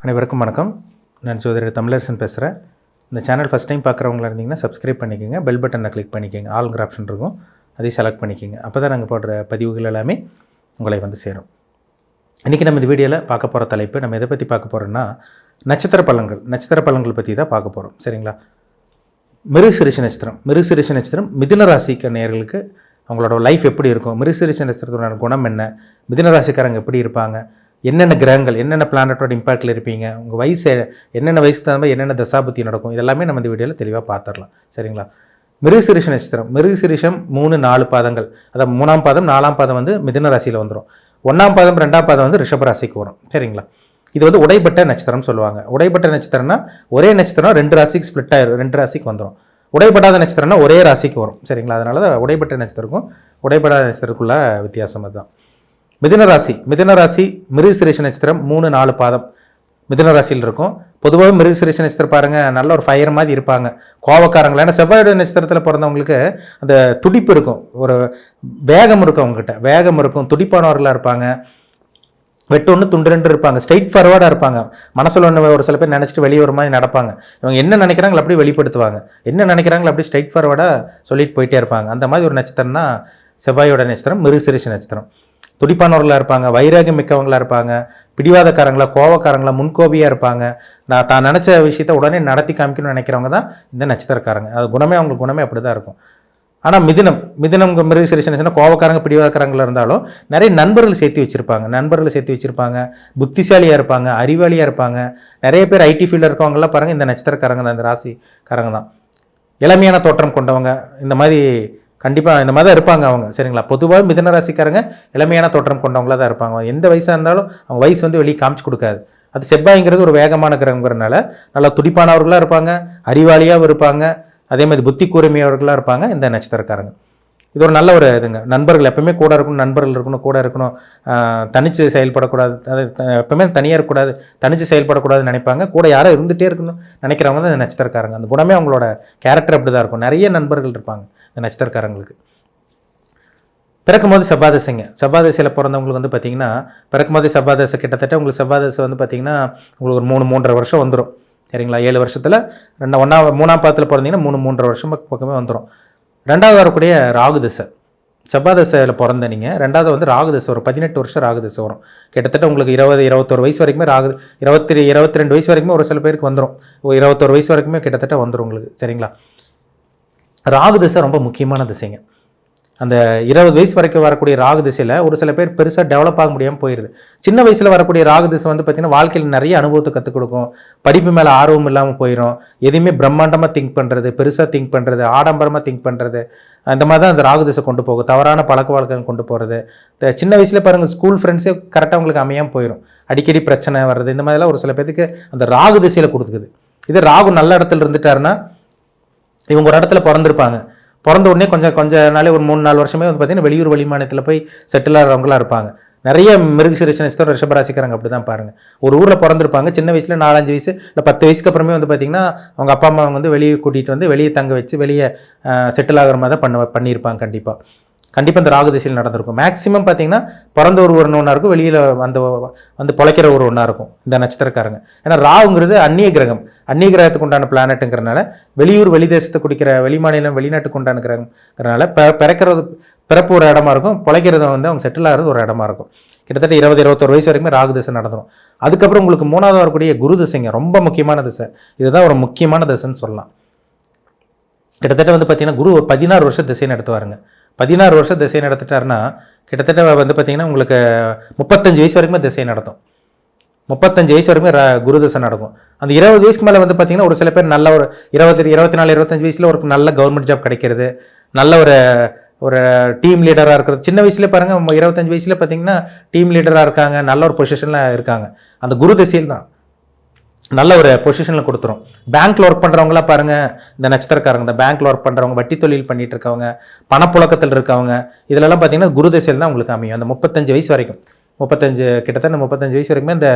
அனைவருக்கும் வணக்கம். நான் ஜோதிடர் தமிழரசன் பேசுகிறேன். இந்த சேனல் ஃபஸ்ட் டைம் பார்க்குறவங்களா இருந்தீங்கன்னா சப்ஸ்கிரைப் பண்ணிக்கோங்க, பெல் பட்டனை கிளிக் பண்ணிக்கோங்க, ஆல்ங்கிற ஆப்ஷன் இருக்கும், அதையும் செலக்ட் பண்ணிக்கோங்க. அப்போ தான் நாங்கள் போடுற பதிவுகள் எல்லாமே உங்களை வந்து சேரும். இன்றைக்கி நம்ம இந்த வீடியோவில் பார்க்க போகிற தலைப்பு, நம்ம எதை பற்றி பார்க்க போகிறோன்னா நட்சத்திர பலன்கள் பற்றி தான் பார்க்க போகிறோம். சரிங்களா? மிருகசீரிஷ நட்சத்திரம் மிதுன ராசிக்கு நேயர்களுக்கு அவங்களோட லைஃப் எப்படி இருக்கும், மிருகசீரிஷ நட்சத்திரத்தோட குணம் என்ன, மிதுன ராசிக்காரங்க எப்படி இருப்பாங்க, என்னென்ன கிரகங்கள், என்னென்ன பிளானட்டோட இம்பாக்டில் இருப்பீங்க, உங்கள் வயசு என்னென்ன வயசுக்கு தகுந்த மாதிரி என்னென்ன தசாபுத்தி நடக்கும், இதெல்லாமே நம்ம இந்த வீடியோவில் தெளிவாக பார்த்துடலாம். சரிங்களா? மிருகசீரிஷ மிருகசீரிஷம் 3-4 பாதங்கள், அதாவது 3ஆம் பாதம் 4ஆம் பாதம் வந்து மிதுன ராசியில் வந்துடும். 1ஆம் பாதம் 2ஆம் பாதம் வந்து ரிஷப ராசிக்கு வரும். சரிங்களா? இது வந்து உடைப்பட்ட நட்சத்திரம் சொல்லுவாங்க. உடைப்பட்ட நட்சத்திரம்னா ஒரே நட்சத்திரம் 2 ராசிக்கு ஸ்பிளிட் ஆயிரும், 2 ராசிக்கு வந்துடும். உடைப்படாத நட்சத்திரம்னா ஒரே ராசிக்கு வரும். சரிங்களா? அதனால தான் உடைப்பட்ட நட்சத்திரக்கும் உடைப்படாத நட்சத்திரத்துக்குள்ள வித்தியாசம் அதுதான். மிதுன ராசி மிருகசீரிஷ நட்சத்திரம் 3-4 பாதம் மிதுன ராசியில் இருக்கும். பொதுவாக மிருகசீரிஷ நட்சத்திரம் பாருங்கள், நல்ல ஒரு ஃபயர் மாதிரி இருப்பாங்க, கோவக்காரங்களா. ஏன்னா செவ்வாயோட நட்சத்திரத்தில் பிறந்தவங்களுக்கு அந்த துடிப்பு இருக்கும், ஒரு வேகம் இருக்கும், அவங்ககிட்ட வேகம் இருக்கும், துடிப்பானவர்களாக இருப்பாங்க, வெட்டு ஒன்று துண்டு ரெண்டு இருப்பாங்க, ஸ்ட்ரைட் ஃபார்வர்டாக இருப்பாங்க. மனசில் ஒன்று ஒரு சில பேர் நினச்சிட்டு வெளியே ஒரு மாதிரி நடப்பாங்க. இவங்க என்ன நினைக்கிறாங்களோ அப்படியே வெளிப்படுத்துவாங்க, என்ன நினைக்கிறாங்களோ அப்படியே ஸ்ட்ரைட் ஃபார்வர்டாக சொல்லிட்டு போயிட்டே இருப்பாங்க. அந்த மாதிரி ஒரு நட்சத்திரம் தான் செவ்வாயோட நட்சத்திரம் மிருகசீரிஷ நட்சத்திரம். துடிப்பானவர்களாக இருப்பாங்க, வைராகியம் மிக்கவங்களாக இருப்பாங்க, பிடிவாதக்காரங்களா, கோவக்காரங்களா, முன்கோபியாக இருப்பாங்க, நான் தான் நினச்ச விஷயத்தை உடனே நடத்தி காமிக்கணும்னு நினைக்கிறவங்க தான் இந்த நட்சத்திரக்காரங்க. அது குணமே, அவங்க குணமே அப்படி தான் இருக்கும். ஆனால் மிதுனம் மிருகசீரிஷ நட்சத்திரம் கோவக்காரங்க, பிடிவாதக்காரங்களாக இருந்தாலும் நிறைய நண்பர்கள் சேர்த்து வச்சுருப்பாங்க, புத்திசாலியாக இருப்பாங்க, அறிவாளியாக இருப்பாங்க. நிறைய பேர் ஐடி ஃபீல்டில் இருக்கவங்களாம் பாருங்கள், இந்த நட்சத்திரக்காரங்க தான், இந்த ராசிக்காரங்க தான். இளமையான தோற்றம் கொண்டவங்க, இந்த மாதிரி கண்டிப்பாக இந்த மாதிரி தான் இருப்பாங்க அவங்க. சரிங்களா? பொதுவாக மிதுன ராசிக்காரங்க இளமையான தோற்றம் கொண்டவங்களாக தான் இருப்பாங்க. எந்த வயசாக இருந்தாலும் அவங்க வயசு வந்து வெளியே காமிச்சு கொடுக்காது. அது செவ்வாய்ங்கிறது ஒரு வேகமான கிரகங்கிறனால நல்லா துடிப்பானவர்களாக இருப்பாங்க, அறிவாளியாகவும் இருப்பாங்க, அதே மாதிரி புத்தி கூர்மையவர்களாக இருப்பாங்க இந்த நட்சத்திரக்காரங்க. இது ஒரு நல்ல ஒரு இதுங்க. நண்பர்கள் எப்பவுமே கூட இருக்கணும், நண்பர்கள் இருக்கணும், கூட இருக்கணும், தனித்து செயல்படக்கூடாது, அது எப்பவுமே தனியாக இருக்கக்கூடாது, தனித்து செயல்படக்கூடாதுன்னு நினைப்பாங்க. கூட யாரும் இருந்துகிட்டே இருக்கணும் நினைக்கிறவங்க தான் இந்த நட்சத்திரக்காரங்க. அந்த குணமே அவங்களோட கேரக்டர் அப்படி தான் இருக்கும். நிறைய நண்பர்கள் இருப்பாங்க இந்த நட்சத்திரக்காரங்களுக்கு. பிறக்கும்போது செவ்வாதசையில் பிறந்தவங்களுக்கு வந்து பார்த்தீங்கன்னா, பிறக்கும்போது செவ்வாதசை கிட்டத்தட்ட உங்களுக்கு செவ்வாதசை வந்து பார்த்தீங்கன்னா உங்களுக்கு ஒரு 3-3.5 வருஷம் வந்துடும். சரிங்களா? 7 வருஷத்தில் 3ஆம் பாதத்தில் பிறந்தீங்கன்னா 3-3.5 வருஷம் பக்கமே வந்துடும். 2வது வரக்கூடிய ராகுதசை, செவ்வாதசையில் பிறந்த நீங்கள் 2வது வந்து ராகுதசை ஒரு 18 வருஷம் ராகுதசை வரும். கிட்டத்தட்ட உங்களுக்கு 20-21 வயசு வரைக்குமே 22 வயசு வரைக்குமே ஒரு சில பேருக்கு வந்துடும். 21 வயசு வரைக்குமே கிட்டத்தட்ட வந்துடும் உங்களுக்கு. சரிங்களா? ராகு திசை ரொம்ப முக்கியமான திசைங்க. அந்த 20 வயசு வரைக்கும் வரக்கூடிய ராகு திசையில் ஒரு சில பேர் பெருசாக டெவலப் ஆக முடியாமல் போயிடுது. சின்ன வயசில் வரக்கூடிய ராகு திசை வந்து பார்த்திங்கன்னா வாழ்க்கையில் நிறைய அனுபவத்தை கற்றுக் கொடுக்கும், படிப்பு மேலே ஆர்வம் இல்லாமல் போயிடும், எதுவுமே பிரம்மாண்டமாக திங்க் பண்ணுறது, பெருசாக திங்க் பண்ணுறது, ஆடம்பரமாக திங்க் பண்ணுறது, அந்த மாதிரி தான் அந்த ராகு திசை கொண்டு போகும். தவறான பழக்க வழக்கம் கொண்டு போகிறது. சின்ன வயசில் பாருங்கள், ஸ்கூல் ஃப்ரெண்ட்ஸே கரெக்டாக அவங்களுக்கு அமையாமல் போயிடும், அடிக்கடி பிரச்சனை வர்றது, இந்த மாதிரிலாம் ஒரு சில பேருக்கு அந்த ராகு திசையில் கொடுத்துக்குது. இது ராகு நல்ல இடத்துல இருந்துட்டாருன்னா, இவங்க ஒரு இடத்துல பிறந்த உடனே கொஞ்ச நாளே ஒரு 3-4 வருஷமே வந்து பார்த்தீங்கன்னா வெளியூர் வெளிமாநிலத்தில் போய் செட்டில் ஆகிறவங்களாம் இருப்பாங்க. நிறைய மிருகசீரிஷ நட்சத்திரம் ரிஷபராசிக்காரங்க அப்படி தான் பாருங்கள். ஒரு ஊரில் பிறந்திருப்பாங்க, சின்ன வயசில் 4-5 வயசு இல்லை 10 வயசுக்கு அப்புறமே வந்து பார்த்திங்கன்னா அவங்க அப்பா அம்மா வந்து வெளியே கூட்டிகிட்டு வந்து வெளியே தங்க வச்சு வெளியே செட்டில் ஆகிற மாதிரி தான் பண்ணியிருப்பாங்க. கண்டிப்பாக இந்த ராகு திசையில் நடந்திருக்கும். மேக்ஸிமம் பார்த்தீங்கன்னா பிறந்த ஒரு ஒன்றா இருக்கும், வெளியில் வந்து பொழைக்கிற ஒரு ஒன்றா இருக்கும் இந்த நட்சத்திரக்காரங்க. ஏன்னா ராகுங்கிறது அந்நிய கிரகத்துக்கு உண்டான பிளானட்டுங்கிறனால, வெளி தேசத்தை குடிக்கிற வெளிமாநிலம் வெளிநாட்டுக்கு உண்டான கிரகங்கிறனால பிறப்பு ஒரு இடமா இருக்கும், பொழைக்கிறது வந்து அவங்க செட்டில் ஆகிறது ஒரு இடமா இருக்கும். கிட்டத்தட்ட 20-21 வயசு வரைக்குமே ராகு திசை நடந்துடும். அதுக்கப்புறம் உங்களுக்கு 3வது வரக்கூடிய குரு திசைங்க, ரொம்ப முக்கியமான திசை. இதுதான் ஒரு முக்கியமான திசைன்னு சொல்லலாம். கிட்டத்தட்ட வந்து பார்த்தீங்கன்னா குரு ஒரு 16 வருஷம் திசை நடத்துவாருங்க. 16 வருஷம் திசை நடத்திட்டாருன்னா கிட்டத்தட்ட வந்து பார்த்தீங்கன்னா உங்களுக்கு 35 வயசு வரைக்குமே திசை நடத்தும். 35 வயசு வரைக்குமே குரு திசை நடக்கும். அந்த 20 வயசுக்கு மேலே வந்து பார்த்தீங்கன்னா ஒரு சில பேர் நல்ல ஒரு 24-25 வயசில் ஒரு நல்ல கவர்மெண்ட் ஜாப் கிடைக்கிறது, நல்ல ஒரு டீம் லீடராக இருக்கிறது. சின்ன வயசுலேயே பாருங்கள், 25 வயசில் பார்த்தீங்கன்னா டீம் லீடராக இருக்காங்க, நல்ல ஒரு பொசிஷனில் இருக்காங்க. அந்த குரு திசையில் தான் நல்ல ஒரு பொசிஷனில் கொடுத்துரும். பேங்க்கில் ஒர்க் பண்ணுறவங்களாம் பாருங்கள், இந்த நட்சத்திரக்காரங்க, இந்த பேங்க்கில் ஒர்க் பண்ணுறவங்க, வட்டி தொழில் பண்ணிட்டு இருக்கவங்க, பணப்புழக்கத்தில் இருக்கவங்க, இதிலெல்லாம் பார்த்தீங்கன்னா குரு திசையில் தான் உங்களுக்கு அமையும். அந்த 35 வயசு வரைக்கும், கிட்டத்தட்ட 35 வயசு வரைக்குமே, இந்த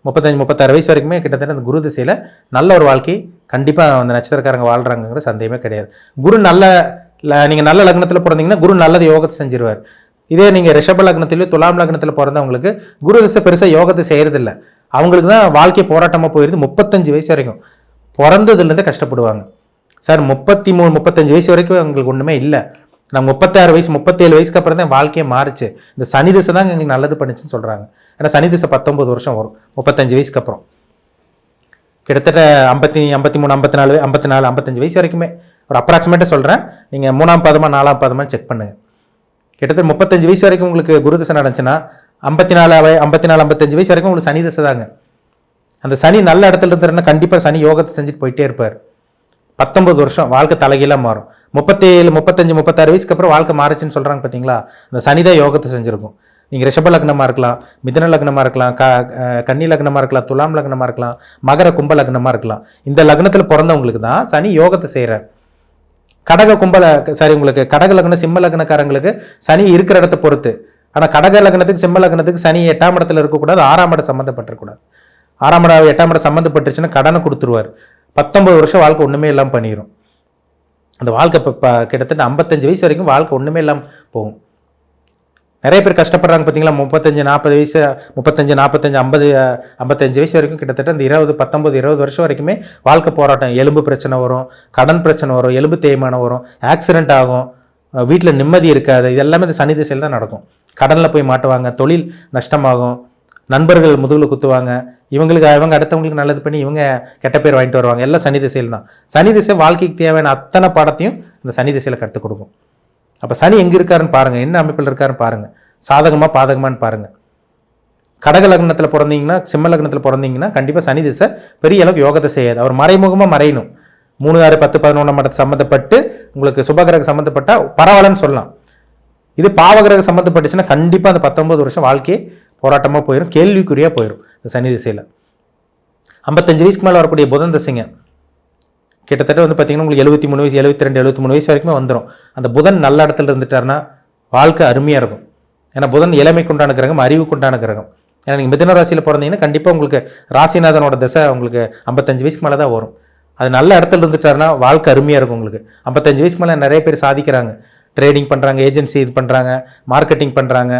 35-36 வயசு வரைக்குமே கிட்டத்தட்ட அந்த குரு திசையில் நல்ல ஒரு வாழ்க்கை கண்டிப்பாக அந்த நட்சத்திரக்காரங்க வாழ்கிறாங்கிற சந்தேகமே கிடையாது. குரு நீங்கள் நல்ல லக்னத்தில் பிறந்தீங்கன்னா குரு நல்லது யோகத்தை செஞ்சிருவார். இதே நீங்கள் ரிஷப லக்னத்திலேயோ துலாம் லக்னத்தில் பிறந்தவங்களுக்கு குரு திசை பெருசாக யோகத்தை செய்கிறதில்ல. அவங்களுக்கு தான் வாழ்க்கை போராட்டமாக போயிடுது. 35 வயசு வரைக்கும் பிறந்ததுலேருந்தே கஷ்டப்படுவாங்க. சார் 33 35 வயசு வரைக்கும் எங்களுக்கு ஒன்றுமே இல்லை, நான் 36 வயசு 37 வயசுக்கு அப்புறம் தான் வாழ்க்கையே மாறுச்சு, இந்த சனி திசை தான் எங்களுக்கு நல்லது பண்ணிச்சுன்னு சொல்கிறாங்க. ஏன்னா சனி திசை 19 வருஷம் வரும் 35 வயசுக்கு அப்புறம். கிட்டத்தட்ட 53 54 55 வயசு வரைக்குமே ஒரு அப்ராக்சிமேட்டாக சொல்கிறேன். நீங்கள் 3ஆம் பாதமா 4ஆம் பாதமா செக் பண்ணுங்கள். கிட்டத்தட்ட 35 வயசு வரைக்கும் உங்களுக்கு குரு திசை நடந்துச்சுன்னா 54 55 வயசு வரைக்கும் உங்களுக்கு சனி திசை தாங்க. அந்த சனி நல்ல இடத்துல இருந்தாருன்னா கண்டிப்பாக சனி யோகத்தை செஞ்சுட்டு போயிட்டே இருப்பார். 19 வருஷம் வாழ்க்கை தலைகீழாக மாறும். 37 35 36 வயசுக்கு அப்புறம் வாழ்க்கை மாறுச்சுன்னு சொல்கிறாங்க பார்த்தீங்களா, அந்த சனி தான் யோகத்தை செஞ்சுருக்கும். நீங்கள் ரிஷப லக்னமாக இருக்கலாம், மிதுன லக்னமாக இருக்கலாம், கன்னி லக்னமாக இருக்கலாம், துலாம் லக்னமாக இருக்கலாம், மகர கும்ப லக்னமாக இருக்கலாம். இந்த லக்னத்தில் பிறந்தவங்களுக்கு தான் சனி யோகத்தை செய்கிறார். உங்களுக்கு கடக லக்னம் சிம்ம லக்னக்காரங்களுக்கு சனி இருக்கிற இடத்த பொறுத்து. ஆனால் கடக லக்னத்துக்கு சிம்ம லக்னத்துக்கு சனி 8ஆம் இடத்துல இருக்கக்கூடாது, 6ஆம் இடம் சம்மந்தப்பட்டிருக்கூடாது. 6ஆம் இடம் 8ஆம் இடம் சம்மந்தப்பட்டுச்சுன்னா கடனை கொடுத்துருவார். 19 வருஷம் வாழ்க்கை ஒன்றுமே இல்லாமல் பண்ணிடும். அந்த வாழ்க்கை இப்போ கிட்டத்தட்ட 55 வயசு வரைக்கும் வாழ்க்கை ஒன்றுமே இல்லாமல் போகும். நிறைய பேர் கஷ்டப்படுறாங்க பார்த்தீங்களா, 35 40 வயசு 35 45 50 55 வயசு வரைக்கும் கிட்டத்தட்ட இந்த 19 20 வருஷம் வரைக்குமே வாழ்க்கை போராட்டம். எலும்பு பிரச்சனை வரும், கடன் பிரச்சனை வரும், எலும்பு தேய்மானம் வரும், ஆக்சிடென்ட் ஆகும், வீட்டில் நிம்மதி இருக்காது. இது எல்லாமே இந்த சனி திசையில் தான் நடக்கும். கடனில் போய் மாட்டுவாங்க, தொழில் நஷ்டமாகும், நண்பர்கள் முதுகில் குத்துவாங்க, இவங்க அடுத்தவங்களுக்கு நல்லது பண்ணி இவங்க கெட்ட பேர் வாங்கிட்டு வருவாங்க. எல்லாம் சனி திசையில் தான். சனி திசை வாழ்க்கைக்கு தேவையான அத்தனை பாடத்தையும் இந்த சனி திசையில் கற்றுக் கொடுக்கும். அப்போ சனி எங்கே இருக்காருன்னு பாருங்கள், என்ன அமைப்பில் இருக்காருன்னு பாருங்கள், சாதகமாக பாதகமானு பாருங்கள். கடக லக்னத்தில் பிறந்தீங்கன்னா சிம்ம லக்னத்தில் பிறந்தீங்கன்னா கண்டிப்பாக சனி திசை பெரிய அளவுக்கு யோகத்தை செய்யாது. அவர் மறைமுகமாக மறையணும். 3 6 10 11 மடத்து சம்மந்தப்பட்டு உங்களுக்கு சுபகிரக சம்மந்தப்பட்டால் பரவாயில்லன்னு சொல்லலாம். இது பாவகிரக சம்மந்தப்பட்டுச்சுன்னா கண்டிப்பாக அந்த 19 வருஷம் வாழ்க்கையே போராட்டமாக போயிடும், கேள்விக்குறியாக போயிடும் இந்த சனி திசையில். 55 வயசுக்கு மேலே வரக்கூடிய புதன் திசைங்க கிட்டத்தட்ட பார்த்தீங்கன்னா உங்களுக்கு 73 வயசு 72 73 வயசு வரைக்குமே வந்துடும். அந்த புதன் நல்ல இடத்துல இருந்துட்டாருன்னா வாழ்க்கை அருமையாக இருக்கும். ஏன்னா புதன் இளமைக்கு உண்டான கிரகம், அறிவுக்கு உண்டான கிரகம். ஏன்னா நீங்கள் மிதுன ராசியில் பிறந்தீங்கன்னா கண்டிப்பாக உங்களுக்கு ராசிநாதனோட திசை உங்களுக்கு 55 வயசுக்கு மேலே தான் வரும். அது நல்ல இடத்துல இருந்துட்டாருன்னா வாழ்க்கை அருமையாக இருக்கும் உங்களுக்கு. 55 வயசுக்கு மேலே நிறைய பேர் சாதிக்கிறாங்க, ட்ரேடிங் பண்ணுறாங்க, ஏஜென்சி இது பண்ணுறாங்க, மார்க்கெட்டிங் பண்ணுறாங்க.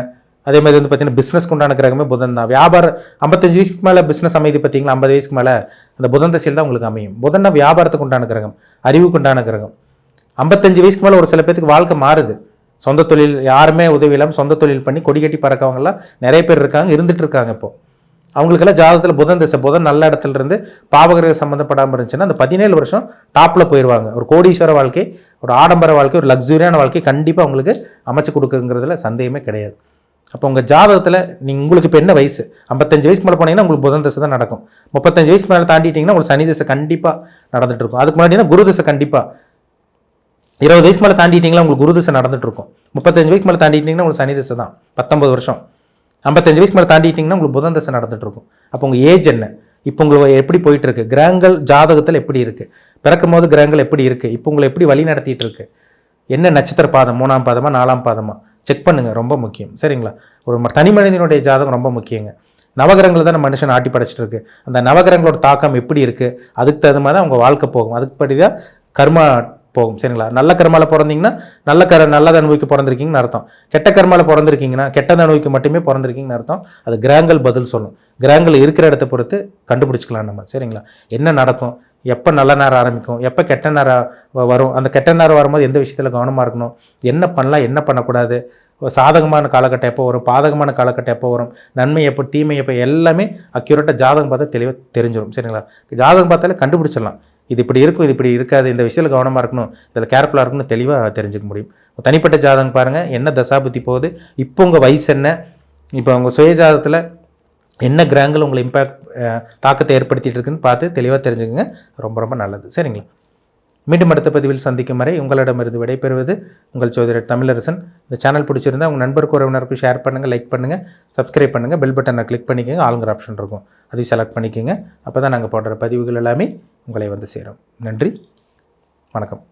அதே மாதிரி பார்த்தீங்கன்னா பிஸ்னஸ்க்கு உண்டான கிரகமே புதன் தான். வியாபாரம் 55 வயசுக்கு மேலே பிஸ்னஸ் அமைதி பார்த்தீங்களா, 50 வயசுக்கு மேலே அந்த புதன் திசையில் தான் உங்களுக்கு அமையும். புதன் தான் வியாபாரத்துக்கு உண்டான கிரகம், அறிவுக்கு உண்டான கிரகம். 55 வயசுக்கு மேலே ஒரு சில பேருக்கு வாழ்க்கை மாறுது. சொந்த தொழில் யாருமே உதவி இல்லாமல் சொந்த தொழில் பண்ணி கொடி கட்டி பறக்கவங்கலாம் நிறைய பேர் இருக்காங்க, இருந்துட்டு இருக்காங்க. இப்போது அவங்களுக்கெல்லாம் ஜாதகத்தில் புதன் திசை, புதன் நல்ல இடத்துல இருந்து பாவகிரக சம்மந்தப்படாமல் இருந்துச்சுன்னா அந்த 17 வருஷம் டாப்பில் போயிடுவாங்க. ஒரு கோடீஸ்வர வாழ்க்கை, ஒரு ஆடம்பர வாழ்க்கை, ஒரு லக்ஸுரியான வாழ்க்கை கண்டிப்பாக அவங்களுக்கு அமைச்சு கொடுக்குங்கிறதுல சந்தேகமே கிடையாது. அப்போ உங்கள் ஜாதகத்தில் உங்களுக்கு இப்போ என்ன வயசு, 55 வயசுக்கு மேலே போனீங்கன்னா உங்களுக்கு புதன் திசை தான் நடக்கும். 35 வயசுக்கு மேலே தாண்டிட்டிங்கன்னா உங்களுக்கு சனி திசை கண்டிப்பாக நடந்துட்டு இருக்கும். அதுக்கு முன்னாடினா குரு திசை கண்டிப்பாக 20 வயசுக்கு மேலே தாண்டிட்டிங்கன்னா உங்களுக்கு குரு திசை நடந்துட்டு இருக்கும். 35 வயசுக்கு மேலே தாண்டிட்டிங்கன்னா உங்களுக்கு சனி திசை தான் 19 வருஷம். 55 வயசுக்கு மேலே தாண்டிட்டிங்கன்னா உங்களுக்கு புதன் திசை நடந்துட்டு இருக்கும். அப்போ உங்கள் ஏஜ் என்ன, இப்போ உங்களுக்கு எப்படி போயிட்டு இருக்கு, கிரகங்கள் ஜாதகத்தில் எப்படி இருக்குது, பிறக்கும் போது கிரகங்கள் எப்படி இருக்குது, இப்போ உங்களை எப்படி வழி நடத்திட்டு இருக்கு, என்ன நட்சத்திர பாதம், 3ஆம் பாதமா 4ஆம் பாதமா செக் பண்ணுங்கள், ரொம்ப முக்கியம். சரிங்களா? ஒரு தனி மனிதனுடைய ஜாதகம் ரொம்ப முக்கியங்க. நவகிரகங்கள் தான் மனுஷன் ஆட்டி படைச்சிட்டு இருக்கு. அந்த நவகிரகங்களோட தாக்கம் எப்படி இருக்குது, அதுக்கு தகுந்த மாதிரி தான் உங்கள் வாழ்க்கை போகும். அதுக்குப்படி தான் கர்மா போகும். சரிங்களா? நல்ல கர்மாவில் பிறந்தீங்கன்னா நல்லதை அனுபவிக்க பிறந்திருக்கீங்கன்னு அர்த்தம். கெட்ட கர்மாவில் பிறந்திருக்கீங்கன்னா கெட்டதை அனுபவிக்க மட்டுமே பிறந்திருக்கீங்கன்னு அர்த்தம். அது கிரகங்கள் பதில் சொல்லும். கிரகங்கள் இருக்கிற இடத்த பொறுத்து கண்டுபிடிச்சிக்கலாம் நம்ம. சரிங்களா? என்ன நடக்கும், எப்போ நல்ல நேரம் ஆரம்பிக்கும், எப்போ கெட்ட நேரம் வரும், அந்த கெட்ட நேரம் வரும்போது எந்த விஷயத்தில் கவனமாக இருக்கணும், என்ன பண்ணலாம் என்ன பண்ணக்கூடாது, சாதகமான காலகட்டம் எப்போ வரும், பாதகமான காலகட்டம் எப்போ வரும், நன்மை எப்போ தீமை எப்போ, எல்லாமே அக்யூரேட்டாக ஜாதகம் பார்த்தா தெளிவாக தெரிஞ்சிடும். சரிங்களா? ஜாதகம் பார்த்தாலே கண்டுபிடிச்சிடலாம். இது இப்படி இருக்கும், இது இப்படி இருக்காது, இந்த விஷயத்தில் கவனமாக இருக்கணும், இதில் கேர்ஃபுல்லாக இருக்கணும்னு தெளிவாக தெரிஞ்சுக்க முடியும். தனிப்பட்ட ஜாதகம் பாருங்கள், என்ன தசாபுத்தி போகுது, இப்போ உங்கள் வயசு என்ன, இப்போ உங்கள் சுய ஜாதகத்தில் என்ன கிரகங்கள் உங்களை தாக்கத்தை ஏற்படுத்திட்டு இருக்குன்னு பார்த்து தெளிவாக தெரிஞ்சுக்கங்க. ரொம்ப ரொம்ப நல்லது. சரிங்களா? மீண்டும் அடுத்த பதிவில் சந்திக்கும் வரை உங்களிடமிருந்து விடைபெறுவது உங்கள் ஜோதிடர் தமிழரசன். இந்த சேனல் பிடிச்சிருந்தா உங்கள் நண்பருக்கு உறவினருக்கும் ஷேர் பண்ணுங்கள், லைக் பண்ணுங்கள், சப்ஸ்கிரைப் பண்ணுங்கள், பெல் பட்டனை கிளிக் பண்ணிக்கோங்க, ஆளுங்கிற ஆப்ஷன் இருக்கும், அதையும் செலக்ட் பண்ணிக்கோங்க. அப்போ தான் நாங்கள் போடுற பதிவுகள் எல்லாமே உங்களை வந்து சேரும். நன்றி, வணக்கம்.